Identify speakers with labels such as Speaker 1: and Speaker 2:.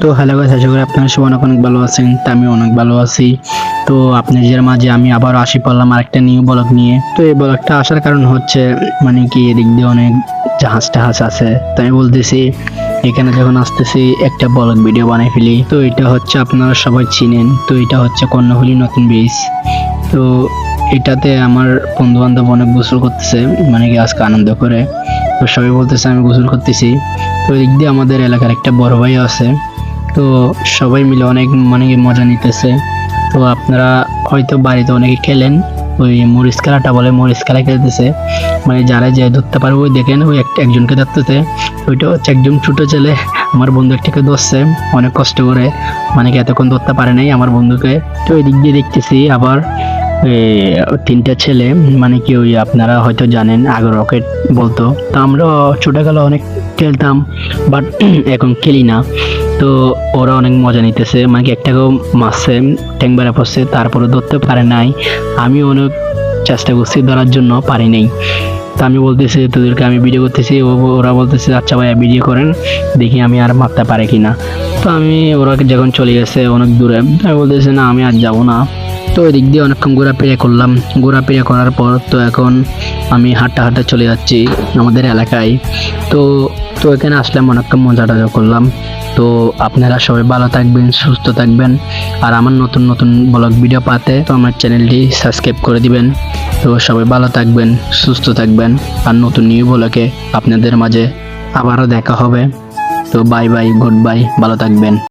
Speaker 1: তো hello guys, আশা করি আপনারা সবাই অনেক অনেক ভালো আছেন। তো আমি অনেক ভালো আছি। তো আপনাদের মাঝে আমি আবার আসি পড়লাম আরেকটা নিউ ব্লগ নিয়ে। তো এই ব্লগটা আসার কারণ হচ্ছে মানে কি এদিক দিয়ে অনেক জাহাজ টাহাজ আছে, তাই আমি বলতেছি এখানে যখন আসতেছি একটা ব্লগ ভিডিও বানাই ফেলি। তো এটা হচ্ছে আপনারা সবাই চিনেন, তো এটা হচ্ছে কর্ণফুলী নতুন ব্রিজ। তো এটাতে আমার বন্ধু বান্ধব অনেক গোসল করতেছে, মানে কি আজকে আনন্দ করে। তো সবাই বলতেছে আমি গোসল করতেছি। তো এদিক দিয়ে আমাদের এলাকার একটা বড় ভাই আছে, তো সবাই মিলে অনেক মানে কি মজা নিতেছে। তো আপনারা হয়তো বাড়িতে অনেকে খেলেন, ওই মরিচ খেলাটা বলে, মরিচ খেলা খেলতেছে। মানে যারা যে ধরতে পারবে ওই দেখেন ওই একজনকে ধরতেছে, ওইটা হচ্ছে একজন ছোট ছেলে আমার বন্ধু একটাকে ধরছে অনেক কষ্ট করে, মানে কি এতক্ষণ ধরতে পারে নাই আমার বন্ধুকে। তো এদিক দিয়ে দেখতেছি আবার তিনটা ছেলে, মানে কি ওই আপনারা হয়তো জানেন আগে রকেট বলতো, তো আমরা ছোটবেলা অনেক খেলতাম, বাট এখন খেলি না। তো ওরা অনেক মজা নিতেছে, মানে কি একটাকেও মারছে, ট্যাং বেড়া পড়ছে, তারপরে ধরতে পারে নাই। আমি অনেক চেষ্টা করছি ধরার জন্য, পারি নাই। তো আমি বলতেছি তোদেরকে আমি ভিডিও করতেছি, ওরা বলতেছে আচ্ছা ভাইয়া ভিডিও করেন, দেখি আমি আর মারতে পারে কিনা। তো আমি ওরা যখন চলে গেছে অনেক দূরে, আমি বলতেছি না আমি আর যাবো না। তো ওই দিক দিয়ে অনেকক্ষণ ঘোরাফেরা করলাম, ঘোরাফেরা করার পর তো এখন আমি হাঁটতে হাঁটতে চলে যাচ্ছি আমাদের এলাকায়। তো তো এখানে আসলাম, অনেকক্ষণ মজা টজা করলাম। তো আপনারা সবাই ভালো থাকবেন, সুস্থ থাকবেন। আর আমার নতুন নতুন ব্লগ ভিডিও পাতে তো আমার চ্যানেলটি সাবস্ক্রাইব করে দিবেন। তো সবাই ভালো থাকবেন, সুস্থ থাকবেন। আর নতুন নিউ ব্লগে আপনাদের মাঝে আবারও দেখা হবে। তো বাই বাই, গুড বাই, ভালো থাকবেন।